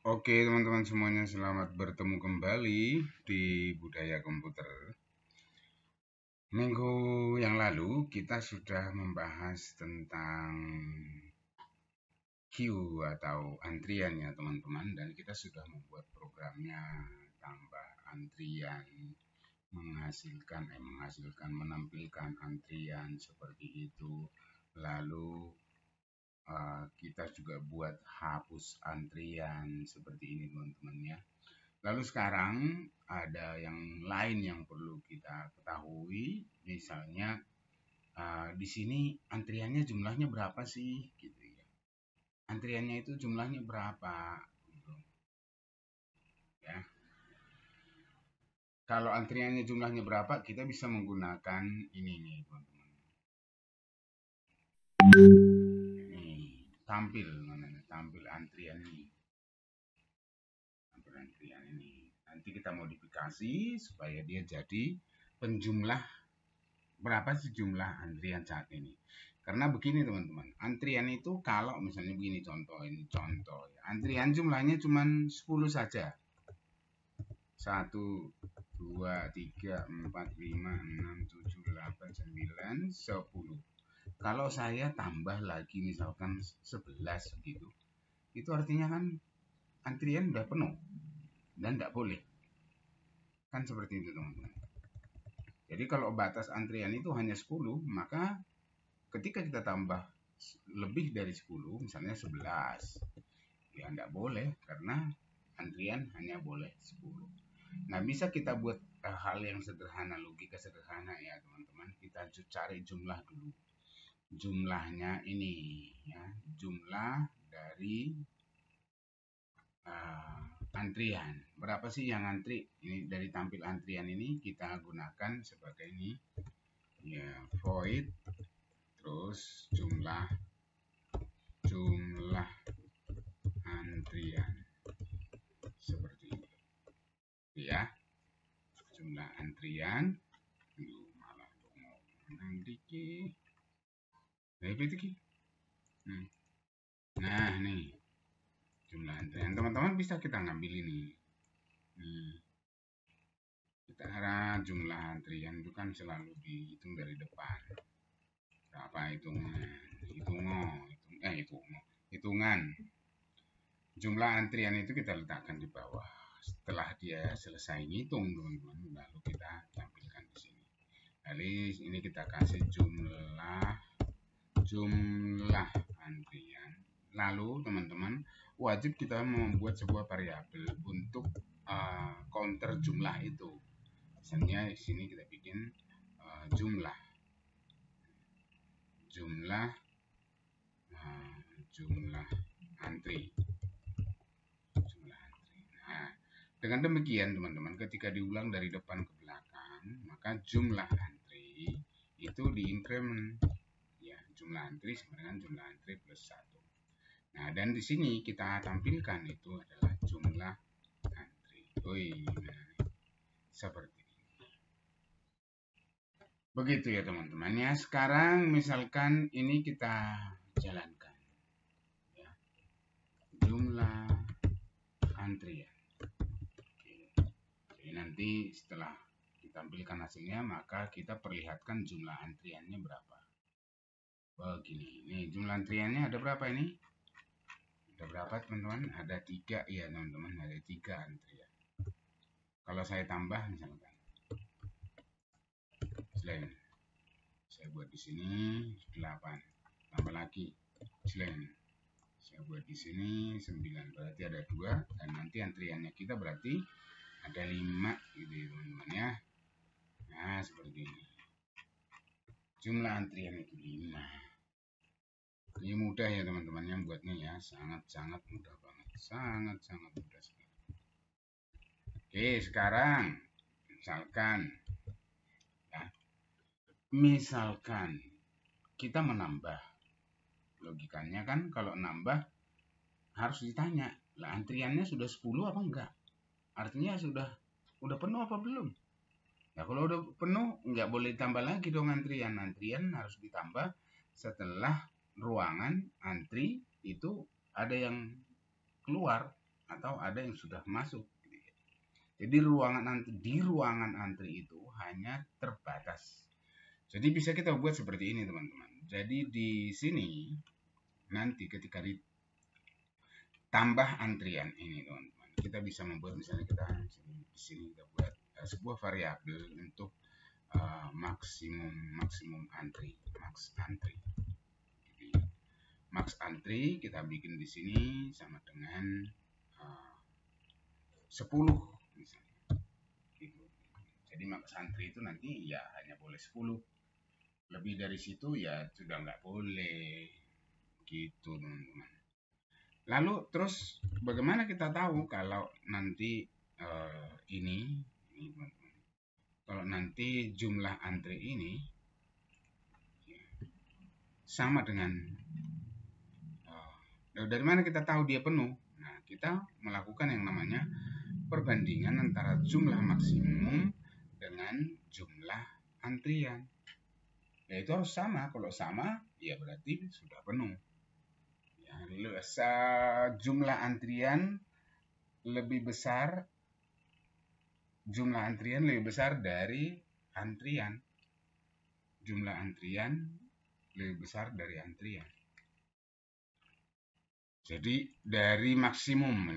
Oke teman-teman semuanya, selamat bertemu kembali di Budaya Komputer. Minggu yang lalu kita sudah membahas tentang queue atau antrian ya teman-teman, dan kita sudah membuat programnya, tambah antrian, menampilkan antrian seperti itu. Lalu kita juga buat hapus antrian seperti ini teman-teman ya. Lalu sekarang ada yang lain yang perlu kita ketahui, misalnya di sini antriannya jumlahnya berapa sih, gitu ya. Antriannya itu jumlahnya berapa, gitu ya. Kalau antriannya jumlahnya berapa, kita bisa menggunakan ini nih, teman-teman. Ini tampil antrian ini. Antrian ini nanti kita modifikasi supaya dia jadi penjumlah berapa sih jumlah antrian saat ini. Karena begini teman-teman, antrian itu kalau misalnya begini, contoh ya, antrian jumlahnya cuma 10 saja. 1, 2, 3, 4, 5, 6, 7, 8, 9, 10. Kalau saya tambah lagi misalkan 11 gitu, itu artinya kan antrian udah penuh dan tidak boleh. Kan seperti itu teman-teman. Jadi kalau batas antrian itu hanya 10, maka ketika kita tambah lebih dari 10, misalnya 11, ya tidak boleh karena antrian hanya boleh 10. Nah, bisa kita buat hal yang sederhana, logika sederhana ya teman-teman. Kita cari jumlah dulu. Jumlahnya ini ya, jumlah dari antrian. Berapa sih yang antri? Ini dari tampil antrian ini kita gunakan sebagai ini ya, void terus jumlah antrian seperti itu ya. Jumlah antrian malah nah nih jumlah antrian, teman-teman bisa kita ngambil ini kita arah jumlah antrian itu kan selalu dihitung dari depan. Berapa hitungan jumlah antrian itu kita letakkan di bawah. Setelah dia selesai ngitung teman-teman, lalu kita tampilkan di sini. Lalu ini kita kasih jumlah antrian. Lalu teman-teman wajib kita membuat sebuah variabel untuk counter jumlah itu. Misalnya di sini kita bikin jumlah antri. Nah, dengan demikian teman-teman, ketika diulang dari depan ke belakang, maka jumlah antri itu diincrement ya, jumlah antri sama dengan jumlah antri plus 1. Nah, dan di sini kita tampilkan itu adalah jumlah antri. Seperti ini. Begitu ya teman-teman ya. Sekarang misalkan ini kita jalankan ya, jumlah antrian. Jadi nanti setelah ditampilkan hasilnya, maka kita perlihatkan jumlah antriannya berapa. Begini, ini jumlah antriannya ada berapa ini? Ada berapa teman-teman? Ada 3 ya teman-teman, ada 3 antrian. Kalau saya tambah misalkan, selain saya buat di sini 8, tambah lagi selain saya buat di sini 9, berarti ada 2, dan nanti antriannya kita berarti ada 5 gitu ya teman-teman ya. Nah seperti ini, jumlah antrian itu 5. Ini mudah ya teman-teman yang buatnya ya, sangat mudah banget, sangat mudah sekali. Oke, sekarang misalkan kita menambah, logikanya kan kalau nambah harus ditanya, lah antriannya sudah 10 apa enggak? Artinya udah penuh apa belum? Nah, kalau udah penuh nggak boleh tambah lagi dong antrian. Antrian harus ditambah setelah ruangan antri itu ada yang keluar. atau ada yang sudah masuk. Jadi di ruangan antri itu hanya terbatas. Jadi bisa kita buat seperti ini teman-teman. Jadi di sini nanti ketika ditambah antrian ini teman-teman, kita bisa membuat misalnya kita di sini kita buat sebuah variabel untuk maksimum antri, max antri. Jadi max antri kita bikin di sini sama dengan 10 misalnya. Gitu. Jadi max antri itu nanti ya hanya boleh 10. Lebih dari situ ya sudah nggak boleh. Gitu teman-teman. Lalu terus bagaimana kita tahu kalau nanti ini teman-teman. Kalau nanti jumlah antri ini sama dengan dari mana kita tahu dia penuh? Nah, kita melakukan yang namanya perbandingan antara jumlah maksimum dengan jumlah antrian. Ya itu harus sama. Kalau sama, ya berarti sudah penuh. Ya, jumlah antrian lebih besar, dari antrian. Jumlah antrian lebih besar dari antrian. Jadi dari maksimum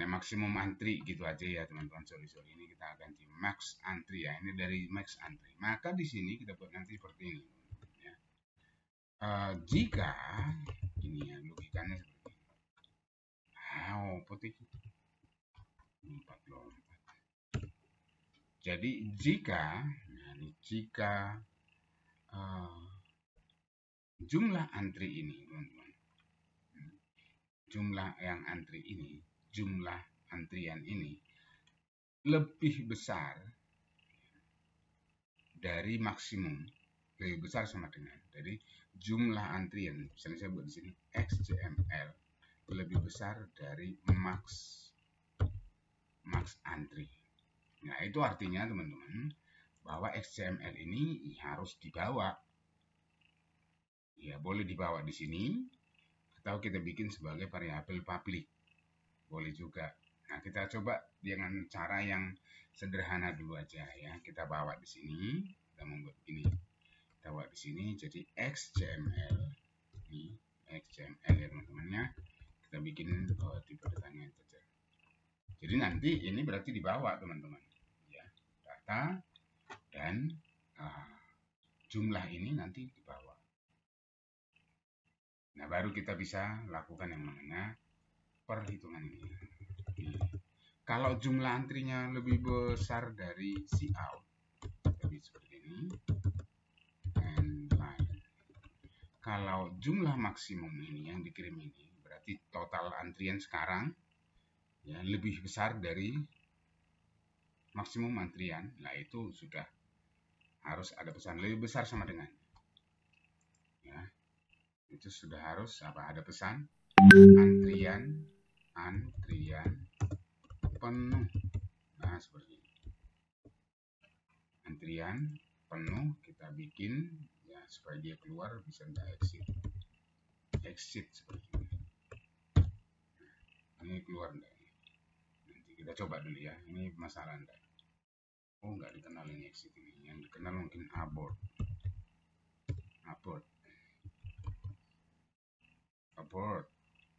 antri gitu aja ya teman-teman. Sorry ini kita ganti max antri ya. Ini dari max antri. Maka di sini kita buat nanti seperti ini. Ya. Jika ini ya logikanya seperti ini. Putih 44. Jadi jika jumlah antri ini teman-teman. Jumlah antrian ini lebih besar dari maksimum, lebih besar sama dengan dari jumlah antrian, misalnya saya buat di sini XCML lebih besar dari max antri. Nah itu artinya teman-teman bahwa XCML ini harus dibawa, ya boleh dibawa di sini. Atau kita bikin sebagai variabel publik, boleh juga. Nah kita coba dengan cara yang sederhana dulu aja ya. Kita bawa di sini, kita membuat ini. Kita bawa di sini jadi XCML. Ini XCML ya teman-temannya. Kita bikin tipe datanya saja. Jadi nanti ini berarti dibawa teman-teman. Ya, data dan jumlah ini nanti dibawa. Nah, baru kita bisa lakukan yang namanya perhitungan ini. Kalau jumlah antrinya lebih besar dari cout, jadi seperti ini. And line. Kalau jumlah maksimum ini yang dikirim ini, berarti total antrian sekarang ya lebih besar dari maksimum antrian. Nah, itu sudah harus ada pesan lebih besar sama dengan. Ya. Itu sudah harus ada pesan antrian penuh. Nah seperti ini. Antrian penuh kita bikin ya supaya dia keluar bisa enggak exit seperti ini. Ini keluar enggak? Nanti kita coba dulu ya. Ini masalah enggak? Enggak dikenal ini exit ini. Yang dikenal mungkin abort.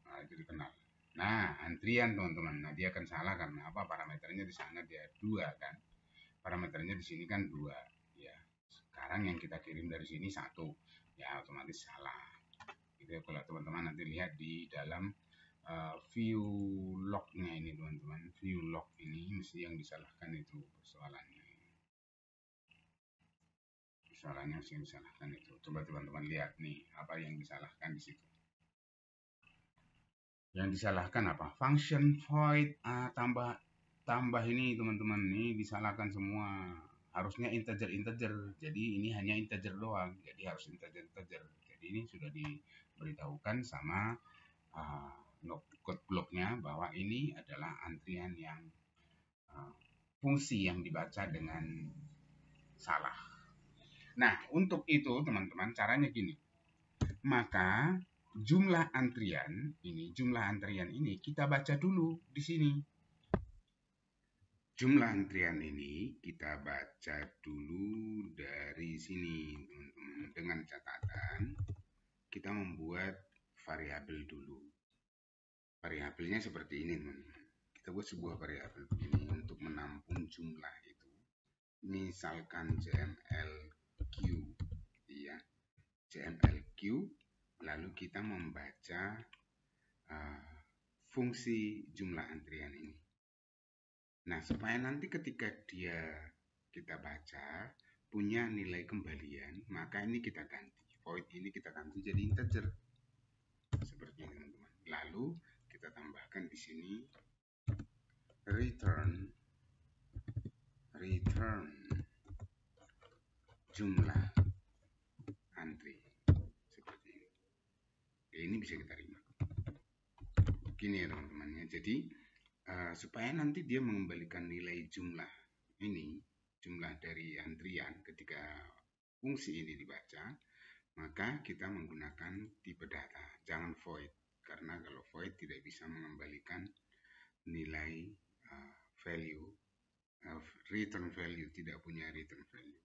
Nah, itu dikenal. Nah, antrian teman-teman. Nah, dia akan salah karena apa? Parameternya di sana dia 2 kan. Parameternya di sini kan 2. Ya. Sekarang yang kita kirim dari sini 1. Ya, otomatis salah. Gitu ya, kalau teman-teman nanti lihat di dalam view log-nya ini teman-teman. View log ini mesti yang disalahkan itu persoalannya. Persoalannya mesti yang disalahkan itu. Coba teman-teman lihat nih apa yang disalahkan di situ. Yang disalahkan apa? Function void tambah ini teman-teman, ini disalahkan semua. Harusnya integer. Jadi ini hanya integer doang. Jadi harus integer. Jadi ini sudah diberitahukan sama code blocknya bahwa ini adalah antrian yang fungsi yang dibaca dengan salah. Nah, untuk itu teman-teman caranya gini. Maka jumlah antrian ini kita baca dulu di sini. Jumlah antrian ini kita baca dulu dari sini, teman-teman. Dengan catatan kita membuat variabel dulu. Variabelnya seperti ini, teman-teman. Kita buat sebuah variabel begini untuk menampung jumlah itu. Misalkan JMLQ, ya, JMLQ. Lalu kita membaca fungsi jumlah antrian ini. Nah, supaya nanti ketika kita baca punya nilai kembalian, maka ini kita ganti. Void ini kita ganti jadi integer. Seperti ini, teman-teman. Lalu kita tambahkan di sini return jumlah antri. Seperti ini. Ini bisa kita terima. Begini ya, teman-teman. Jadi supaya nanti dia mengembalikan nilai jumlah ini, jumlah dari antrian ketika fungsi ini dibaca, maka kita menggunakan tipe data, jangan void, karena kalau void tidak bisa mengembalikan nilai return value, tidak punya return value.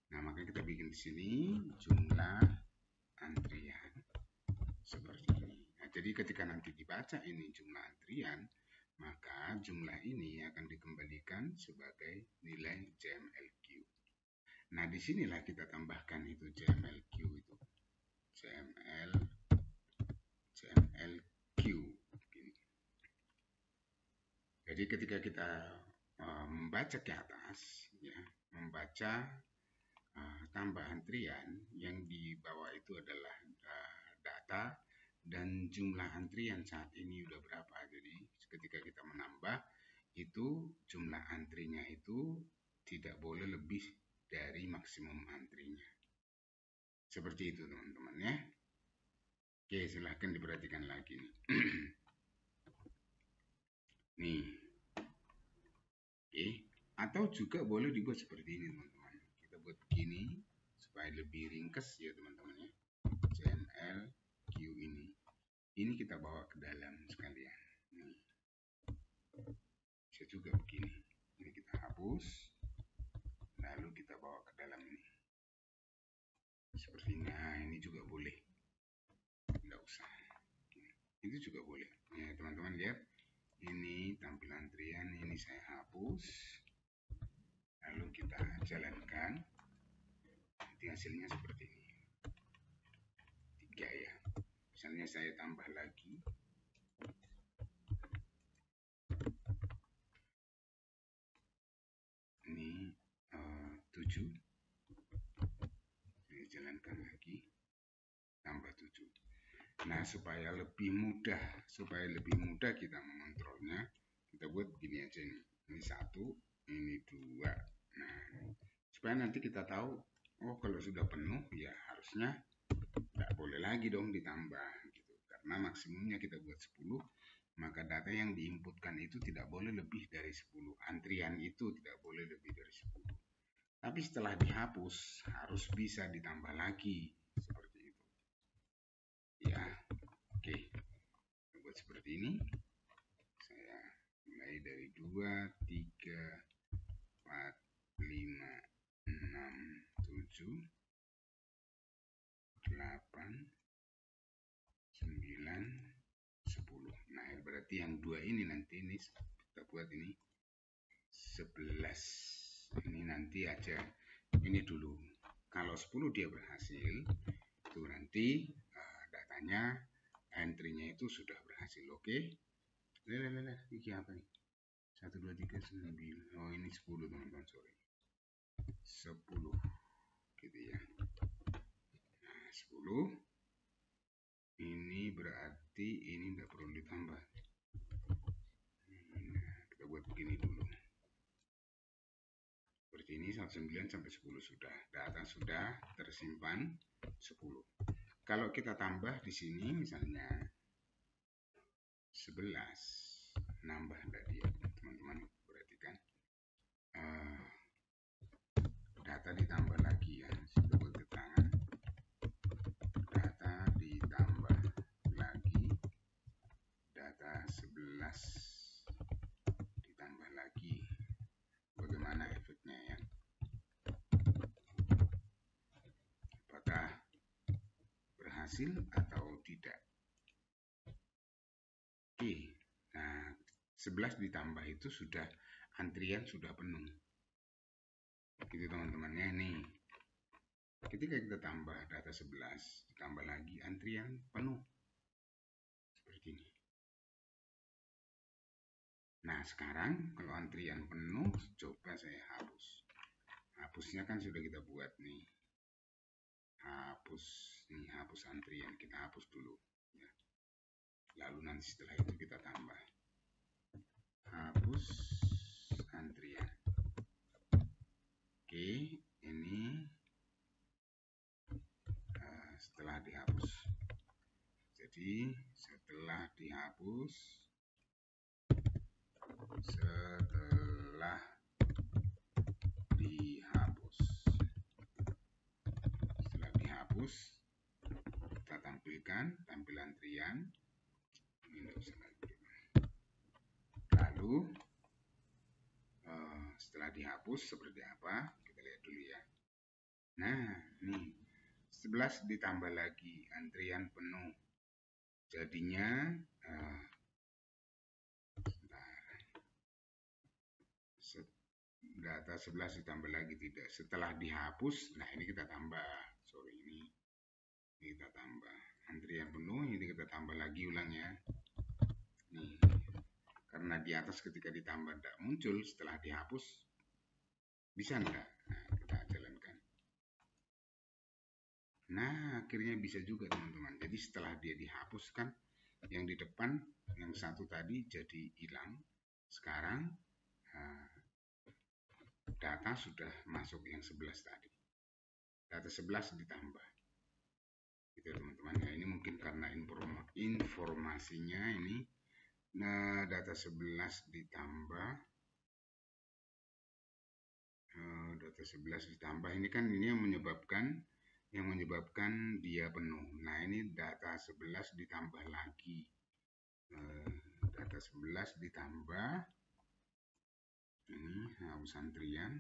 Nah, maka kita bikin di sini jumlah antrian seperti ini. Nah, jadi ketika nanti dibaca ini jumlah antrian, maka jumlah ini akan dikembalikan sebagai nilai JMLQ. Nah, disinilah kita tambahkan itu JMLQ itu. JMLQ. Jadi ketika kita membaca ke atas, ya, membaca tambah antrian, yang di bawah itu adalah data dan jumlah antrian saat ini udah berapa. Jadi ketika kita menambah itu jumlah antrinya itu tidak boleh lebih dari maksimum antrinya. Seperti itu, teman-teman, ya. Oke, silahkan diperhatikan lagi nih. Nih. Oke, atau juga boleh dibuat seperti ini, teman-teman. Kita buat begini supaya lebih ringkas ya, teman-teman, ya. JMLQ ini kita bawa ke dalam sekalian. Nih. Bisa juga begini. Ini kita hapus, lalu kita bawa ke dalam ini. Seperti ini. Nah, ini juga boleh. Tidak usah. Itu juga boleh. Ya, teman-teman lihat. Ini tampilan antrian, ini saya hapus. Lalu kita jalankan. Nanti hasilnya seperti ini. 3 ya. Misalnya saya tambah lagi. Ini 7. Saya jalankan lagi. Tambah 7. Nah, supaya lebih mudah kita mengontrolnya, kita buat begini aja nih. Ini 1, ini 2. Nah, supaya nanti kita tahu, oh kalau sudah penuh ya harusnya nggak boleh lagi dong ditambah gitu. Karena maksimumnya kita buat 10, maka data yang diinputkan itu tidak boleh lebih dari 10. Antrian itu tidak boleh lebih dari 10. Tapi setelah dihapus harus bisa ditambah lagi. Seperti itu. Ya, oke. Kita buat seperti ini. Saya mulai dari 2, 3, 4, 5, 6, 7, 8, 9, 10. Nah, berarti yang 2 ini nanti ini kita buat ini 11. Ini nanti aja. Ini dulu. Kalau 10 dia berhasil, itu nanti datanya, entry-nya itu sudah berhasil. Oke. Ini apa nih? 1, 2, 3, 9. Oh, ini 10, teman-teman. Sorry. 10. Gitu ya. Nah, 10. Ini berarti ini tidak perlu ditambah. Nah, kita buat begini dulu. Seperti ini 9 sampai 10 sudah. Data sudah tersimpan 10. Kalau kita tambah di sini misalnya 11, nambah tadi ya, teman-teman perhatikan. Data ditambah lagi ya. Sudah buat keterangan. Data ditambah lagi. Data 11 ditambah lagi. berhasil atau tidak. Oke, nah 11 ditambah itu sudah antrian sudah penuh. Gitu teman-temannya nih. Ketika kita tambah data 11 ditambah lagi antrian penuh. Seperti ini. Nah, sekarang kalau antrian penuh, coba saya hapus. Hapusnya kan sudah kita buat nih. Hapus, nih hapus antrian, kita hapus dulu. Ya. Lalu nanti setelah itu kita tambah. Hapus antrian. Oke, ini setelah dihapus. Jadi setelah dihapus, kita tampilkan tampilan antrian. Lalu setelah dihapus seperti apa, kita lihat dulu ya. Nah, nih 11 ditambah lagi antrian penuh, jadinya data 11 ditambah lagi tidak. Setelah dihapus, nah ini kita tambah. Sorry, ini kita tambah antrian penuh, ini kita tambah lagi ulangnya. Nih, karena di atas ketika ditambah tidak muncul, setelah dihapus bisa enggak? Nah, kita jalankan. Nah, akhirnya bisa juga teman-teman. Jadi setelah dia dihapuskan, yang di depan yang satu tadi jadi hilang. Sekarang data sudah masuk yang 11 tadi. Data 11 ditambah. Gitu teman-teman. Ya, ini mungkin karena informasinya ini. Nah, data 11 ditambah. Data 11 ditambah. Ini kan ini yang menyebabkan dia penuh. Nah, ini data 11 ditambah lagi. Data 11 ditambah. Ini hapus antrian,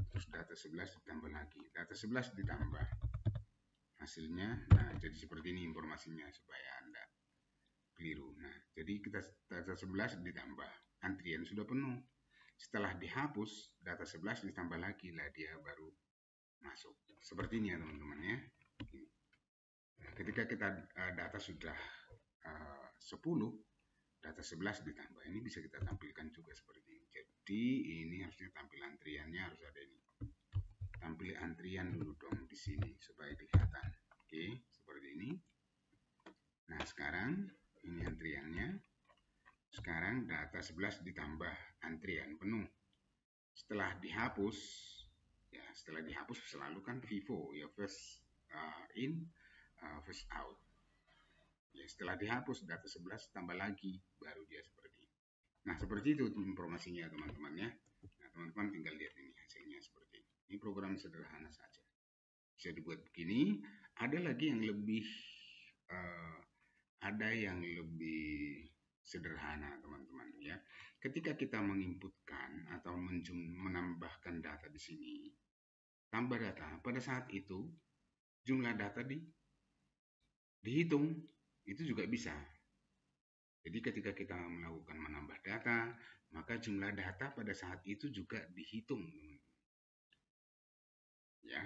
terus data 11 ditambah lagi, data 11 ditambah hasilnya. Nah, jadi seperti ini informasinya supaya Anda keliru. Nah, jadi kita data 11 ditambah, antrian sudah penuh. Setelah dihapus, data 11 ditambah lagi lah, dia baru masuk. Seperti ini ya teman-teman ya. Nah, ketika kita data sudah 10, data 11 ditambah, ini bisa kita tampilkan juga seperti ini. Jadi ini harusnya tampil antriannya harus ada ini. Tampil antrian dulu dong di sini supaya kelihatan. Oke, seperti ini. Nah, sekarang ini antriannya. Sekarang data 11 ditambah antrian penuh. Setelah dihapus, ya setelah dihapus selalu kan FIFO ya, first in, first out. Ya, setelah dihapus data 11 tambah lagi baru dia seperti ini. Nah, seperti itu informasinya teman-teman ya. Nah, teman-teman tinggal lihat ini hasilnya seperti ini. Ini program sederhana saja. Bisa dibuat begini. Ada lagi yang lebih sederhana teman-teman ya. Ketika kita menginputkan atau menambahkan data di sini, tambah data, pada saat itu jumlah data dihitung. Itu juga bisa. Jadi ketika kita melakukan menambah data, maka jumlah data pada saat itu juga dihitung, teman-teman. Ya,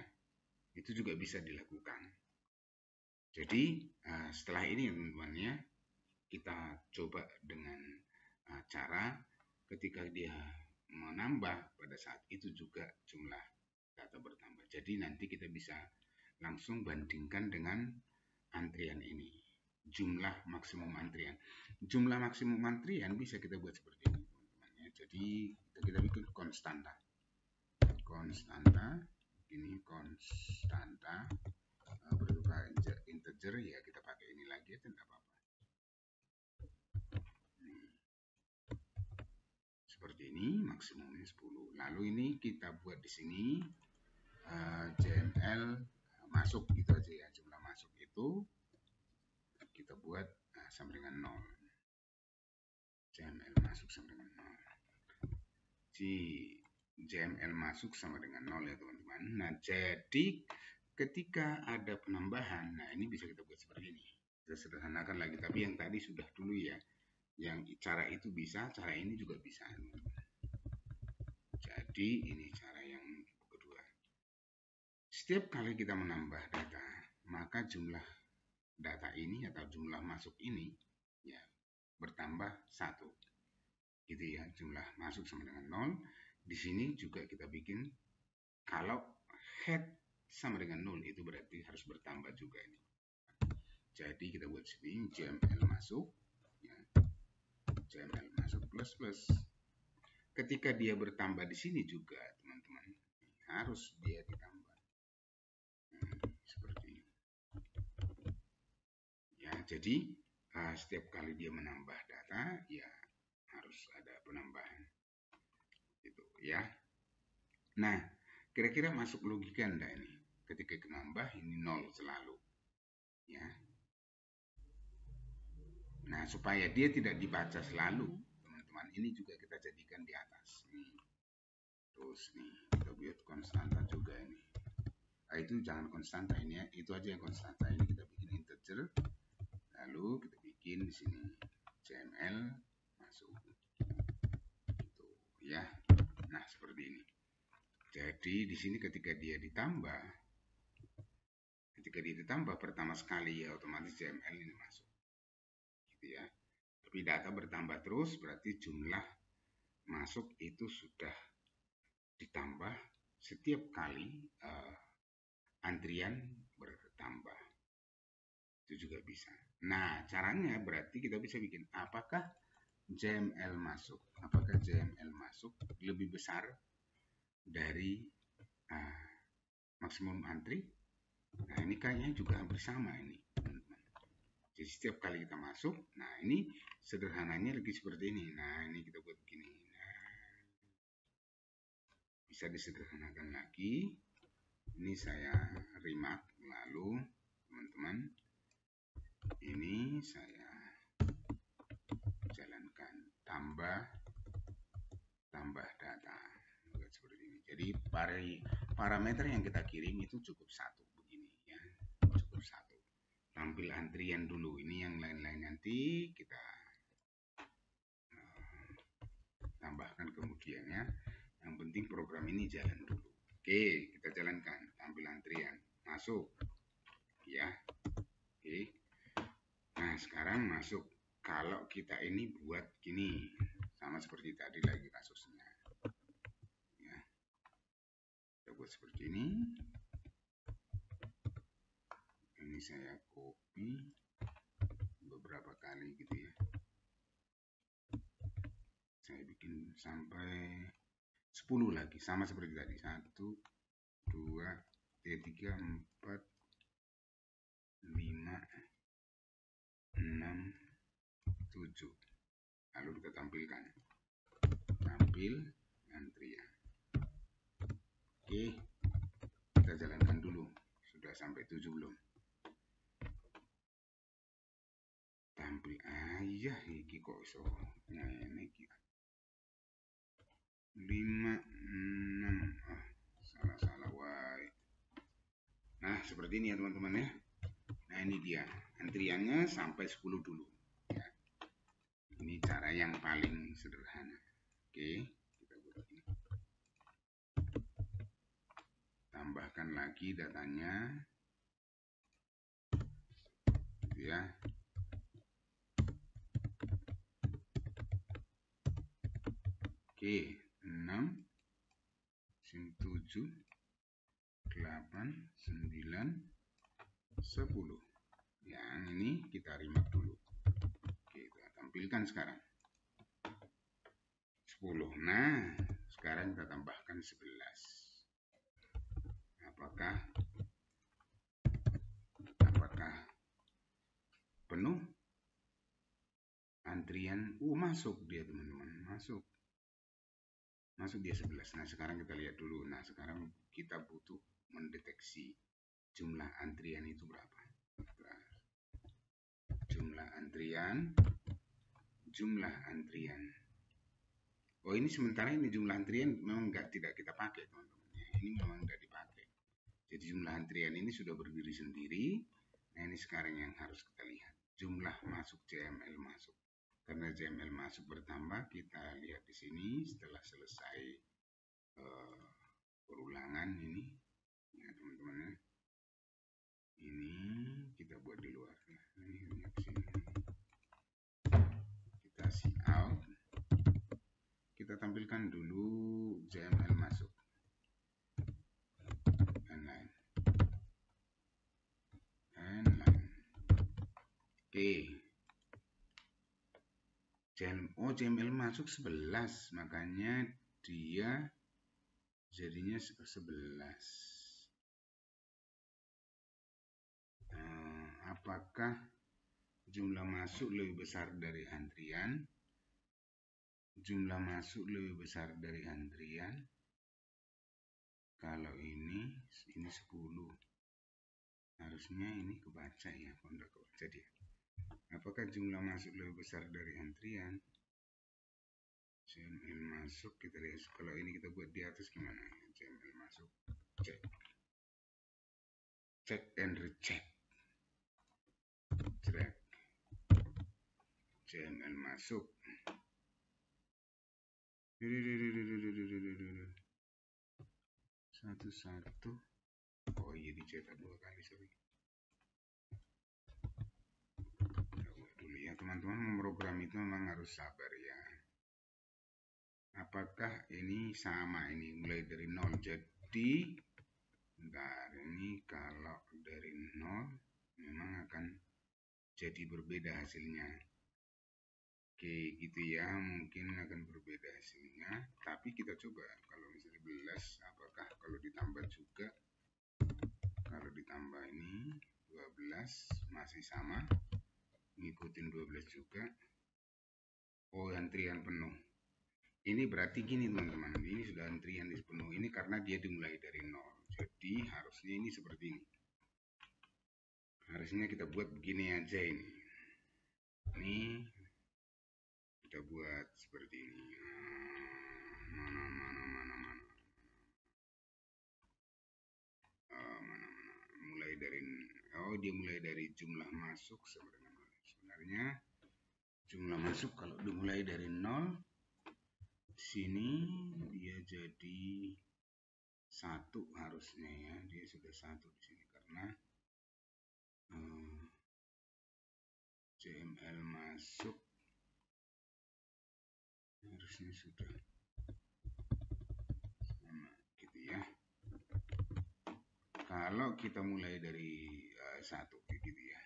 itu juga bisa dilakukan. Jadi setelah ini teman-teman ya, kita coba dengan cara ketika dia menambah, pada saat itu juga jumlah data bertambah. Jadi nanti kita bisa langsung bandingkan dengan antrian ini. Jumlah maksimum antrian. Jumlah maksimum antrian bisa kita buat seperti ini, teman-teman ya. Jadi kita bikin konstanta. Ini konstanta berupa integer ya, kita pakai ini lagi ya, tidak apa-apa. Seperti ini maksimumnya 10. Lalu ini kita buat di sini JML masuk gitu aja ya. Jumlah masuk itu kita buat sama dengan 0. JML masuk sama dengan 0. JML masuk sama dengan 0 ya teman-teman. Nah, jadi ketika ada penambahan, nah ini bisa kita buat seperti ini. Kita sederhanakan lagi, tapi yang tadi sudah dulu ya. Yang cara itu bisa, cara ini juga bisa. Jadi ini cara yang kedua. Setiap kali kita menambah data, maka jumlah data ini atau jumlah masuk ini ya bertambah 1. Gitu ya, jumlah masuk sama dengan 0. Di sini juga kita bikin kalau head sama dengan 0 itu berarti harus bertambah juga ini. Jadi kita buat sini JML masuk ya. JML masuk plus. Ketika dia bertambah di sini juga teman-teman harus dia ditambah. Seperti ini. Ya, jadi setiap kali dia menambah data ya harus ada penambahan. Gitu ya. Nah, kira-kira masuk logika enggak ini? Ketika menambah ini 0 selalu. Ya. Nah, supaya dia tidak dibaca selalu, teman-teman, ini juga kita jadikan di atas. Nih. Terus nih, kita buat konstanta juga ini. Nah, itu jangan konstanta ini ya, itu aja yang konstanta. Ini kita bikin integer. Lalu kita bikin di sini CML masuk. Gitu ya. Nah, seperti ini. Jadi di sini ketika dia ditambah pertama sekali ya otomatis CML ini masuk. Gitu ya. Tapi data bertambah terus berarti jumlah masuk itu sudah ditambah setiap kali antrian bertambah. Itu juga bisa. Nah, caranya berarti kita bisa bikin apakah JML masuk lebih besar dari maksimum antri. Nah, ini kayaknya juga hampir sama ini. Jadi setiap kali kita masuk, nah ini sederhananya lagi seperti ini. Nah, ini kita buat begini. Nah, bisa disederhanakan lagi. Ini saya remark, lalu teman-teman, ini saya jalankan tambah data. Seperti ini. Jadi parameter yang kita kirim itu cukup 1 begini ya. Cukup 1. Tampil antrian dulu. Ini yang lain-lain nanti kita tambahkan kemudian ya. Yang penting program ini jalan dulu. Oke, kita jalankan. Tampil antrian. Masuk. Ya. Oke. Nah, sekarang masuk. Kalau kita ini buat gini. Sama seperti tadi lagi kasusnya. Ya. Kita buat seperti ini. Ini saya copy beberapa kali gitu ya. Saya bikin sampai 10 lagi sama seperti tadi. 1 2 3 4 5 6 7. Lalu kita tampilkan. Tampil antrian. Oke. Kita jalankan dulu. Sudah sampai 7 belum? Tampil aja iki kok iso ngene iki. 5 6 salah wae. Nah, seperti ini ya teman-teman ya. Nah, ini dia. Antriannya sampai 10 dulu ya. Ini cara yang paling sederhana. Oke, kita buat ini. Tambahkan lagi datanya. Gitu ya. Oke, 6 7 8 9 10. Yang ini kita remark dulu. Oke, kita tampilkan sekarang 10. Nah, sekarang kita tambahkan 11. Apakah penuh antrian? Masuk dia teman-teman, masuk dia 11. Nah, sekarang kita lihat dulu. Nah, sekarang kita butuh mendeteksi jumlah antrian itu berapa. Jumlah antrian. Oh, ini sementara ini jumlah antrian memang tidak kita pakai teman-teman. Ini memang tidak dipakai. Jadi jumlah antrian ini sudah berdiri sendiri. Nah, ini sekarang yang harus kita lihat. Jumlah masuk JML masuk. Karena JML masuk bertambah, kita lihat di sini setelah selesai perulangan ini. Ya, teman-teman ya. Ini kita buat di luar. Nah, ini lihat sini. Kita out. Kita tampilkan dulu JML masuk. Inline. Oke. JML masuk 11, makanya dia jadinya 11. Apakah jumlah masuk lebih besar dari antrian? Jumlah masuk lebih besar dari antrian. Kalau ini 10. Harusnya ini kebaca ya, kalau kebaca dia. Apakah jumlah masuk lebih besar dari antrian? JML masuk, kita lihat. Kalau ini kita buat di atas gimana? JML masuk, cek. Check and recheck. Check. JML masuk. Satu. Oh iya, dicetak 2 kali, sorry. Dulu ya teman-teman, memprogram itu memang harus sabar ya. Apakah ini sama, ini mulai dari 0? Jadi bentar, ini kalau dari 0 memang akan jadi berbeda hasilnya. Oke, gitu ya, mungkin akan berbeda hasilnya. Tapi kita coba, kalau misalnya 11, apakah kalau ditambah juga? Kalau ditambah ini 12 masih sama, ngikutin 12 juga. Oh, antrian penuh. Ini berarti gini teman-teman, ini sudah antrian dipenuh. Ini karena dia dimulai dari 0. Jadi harusnya ini seperti ini. Harusnya kita buat begini aja ini. Ini kita buat seperti ini. Mana. Mulai dari, dia mulai dari jumlah masuk sebenarnya jumlah masuk kalau dimulai dari 0, sini dia jadi 1 harusnya ya, dia sudah 1 di sini karena JML masuk harusnya sudah sama gitu ya. Kalau kita mulai dari 1 gitu ya,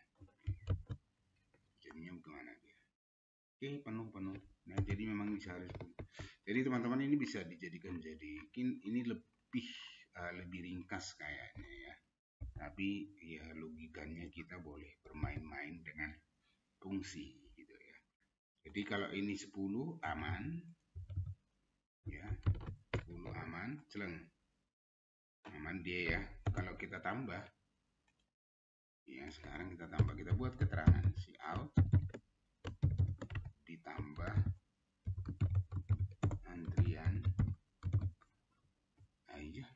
jadinya bagaimana dia? Oke, penuh. Nah, jadi memang bisa harus. Jadi teman-teman, ini bisa dijadikan jadi ini lebih ringkas kayaknya ya. Tapi ya logikanya kita boleh bermain-main dengan fungsi gitu ya. Jadi kalau ini 10 aman ya, 10 aman, celeng. Aman dia ya. Kalau kita tambah ya, sekarang kita tambah, kita buat keterangan out ditambah antrian aja,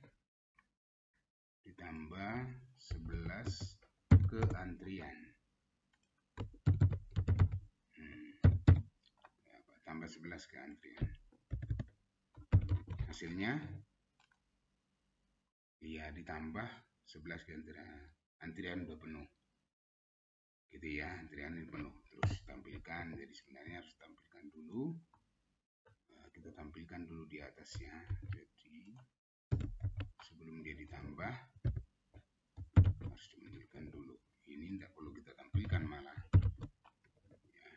ditambah 11 ke antrian. Tambah 11 ke antrian. Hasilnya ya ditambah 11 ke antrian udah penuh. Gitu ya, antrian ini penuh. Terus tampilkan, jadi sebenarnya harus tampilkan dulu. Kita tampilkan dulu di atasnya. Jadi sebelum dia ditambah harus ditampilkan dulu. Ini tidak perlu kita tampilkan malah. Ya.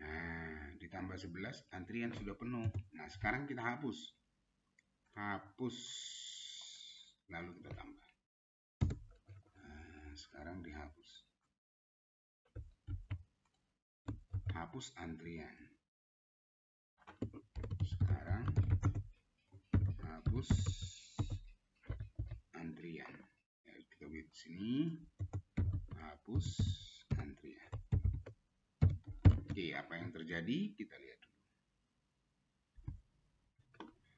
Nah, ditambah 11, antrian sudah penuh. Nah, sekarang kita hapus. Lalu kita tambah. Nah, sekarang dihapus. Hapus antrian. Sekarang hapus antrian. Ya, kita buat di sini. Hapus antrian. Oke, apa yang terjadi? Kita lihat dulu.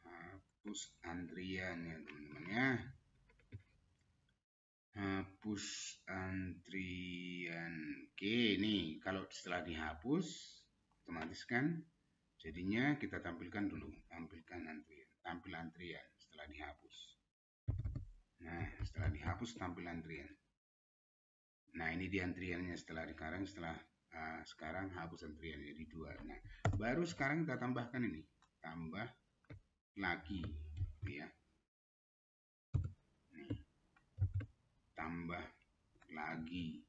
Hapus antrian ya teman-teman ya. hapus antrian. Oke, nih kalau setelah dihapus otomatis kan jadinya kita tampilkan dulu, tampil antrian setelah dihapus. Nah, setelah dihapus tampil antrian. Nah, ini di antriannya setelah sekarang hapus antrian jadi 2. Nah, baru sekarang kita tambahkan ini, tambah lagi ya. Nih, tambah lagi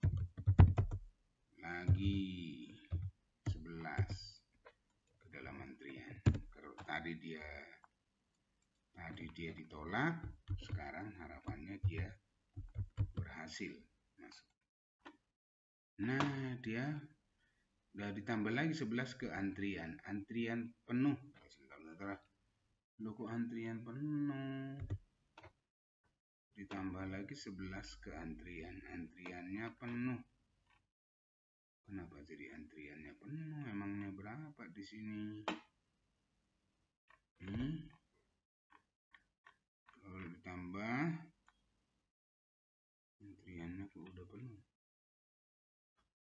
11 ke dalam antrian. Kalau tadi dia ditolak, sekarang harapannya dia berhasil masuk. Nah, dia udah ditambah lagi 11 ke antrian penuh. Sebentar, loh kok antrian penuh, ditambah lagi 11 ke antriannya penuh. Kenapa jadi antriannya penuh? Emangnya berapa di sini? Kalau ditambah antriannya kok udah penuh.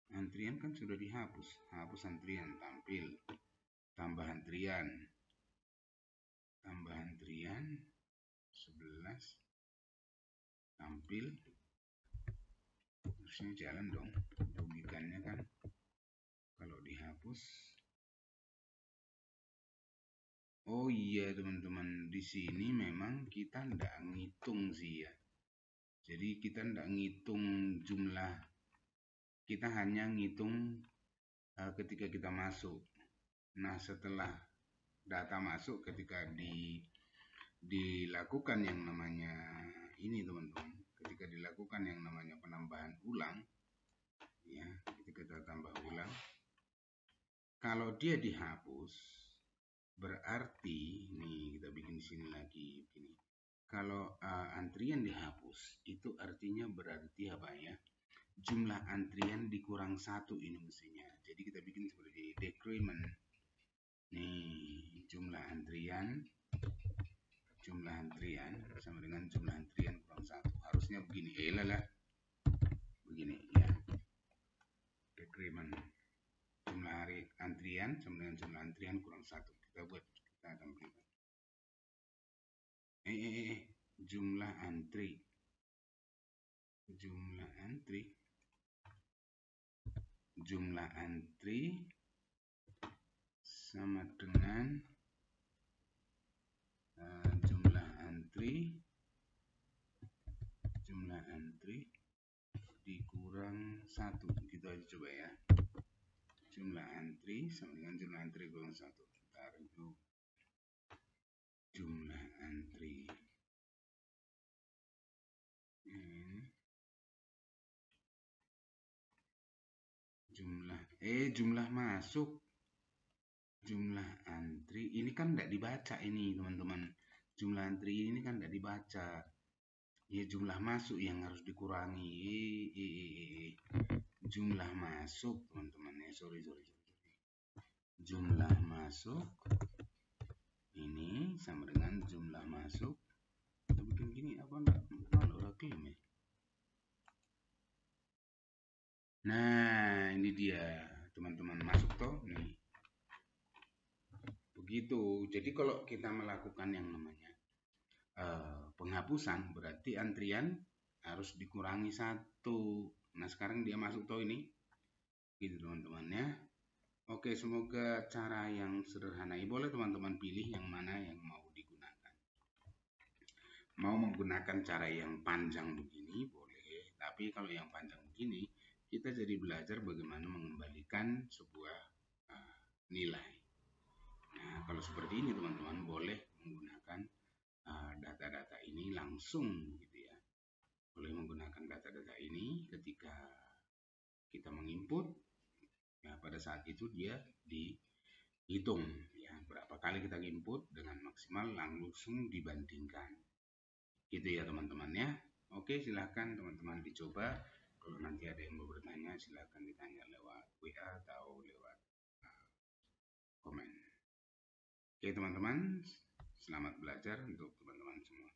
Antrian kan sudah dihapus. Hapus antrian, tampil. Tambah antrian 11, tampil. Harusnya jalan dong. Logikanya kan kalau dihapus. Oh iya teman-teman, di sini memang kita nggak ngitung sih ya. Jadi kita nggak ngitung jumlah, kita hanya ngitung ketika kita masuk. Nah, setelah data masuk, ketika dilakukan yang namanya ini teman-teman, ketika dilakukan yang namanya penambahan ulang, ya, ketika kita tambah ulang, kalau dia dihapus, berarti nih kita bikin di sini lagi begini. Kalau antrian dihapus, itu artinya berarti apa ya? Jumlah antrian dikurang 1 ini mestinya. Jadi kita bikin seperti decrement. Nih, jumlah antrian sama dengan jumlah antrian kurang 1. Harusnya begini. Begini ya. Decrement. Jumlah antrian sama dengan jumlah antrian kurang 1. Kita tampilkan. Jumlah antri sama dengan jumlah antri dikurang 1. Gitu aja coba ya. Jumlah antri sama dengan jumlah antri kurang 1. Bentar itu. Jumlah antri. Jumlah masuk. Jumlah antri ini kan tidak dibaca ini teman-teman. Jumlah antri ini kan tidak dibaca. Ya, jumlah masuk yang harus dikurangi. Jumlah masuk teman-teman ya. Sorry. Jumlah masuk ini sama dengan jumlah masuk. Kita bikin gini apa enggak? Udah klaim ya. Nah, ini dia teman-teman, masuk toh nih. Begitu. Jadi kalau kita melakukan yang namanya penghapusan, berarti antrian harus dikurangi 1. Nah, sekarang dia masuk toh ini. Gitu teman-teman ya. Oke, semoga cara yang sederhana ini boleh teman-teman pilih yang mana yang mau digunakan. Mau menggunakan cara yang panjang begini boleh, tapi kalau yang panjang begini kita jadi belajar bagaimana mengembalikan sebuah nilai. Nah, kalau seperti ini teman-teman boleh menggunakan data-data ini langsung gitu ya. Boleh menggunakan data-data ini ketika kita menginput, ya pada saat itu dia dihitung ya, berapa kali kita input dengan maksimal langsung dibandingkan. Gitu ya teman-teman ya. Oke, silahkan teman-teman dicoba. Kalau nanti ada yang mau bertanya, silahkan ditanya lewat WA atau lewat komen. Oke teman-teman, selamat belajar untuk teman-teman semua.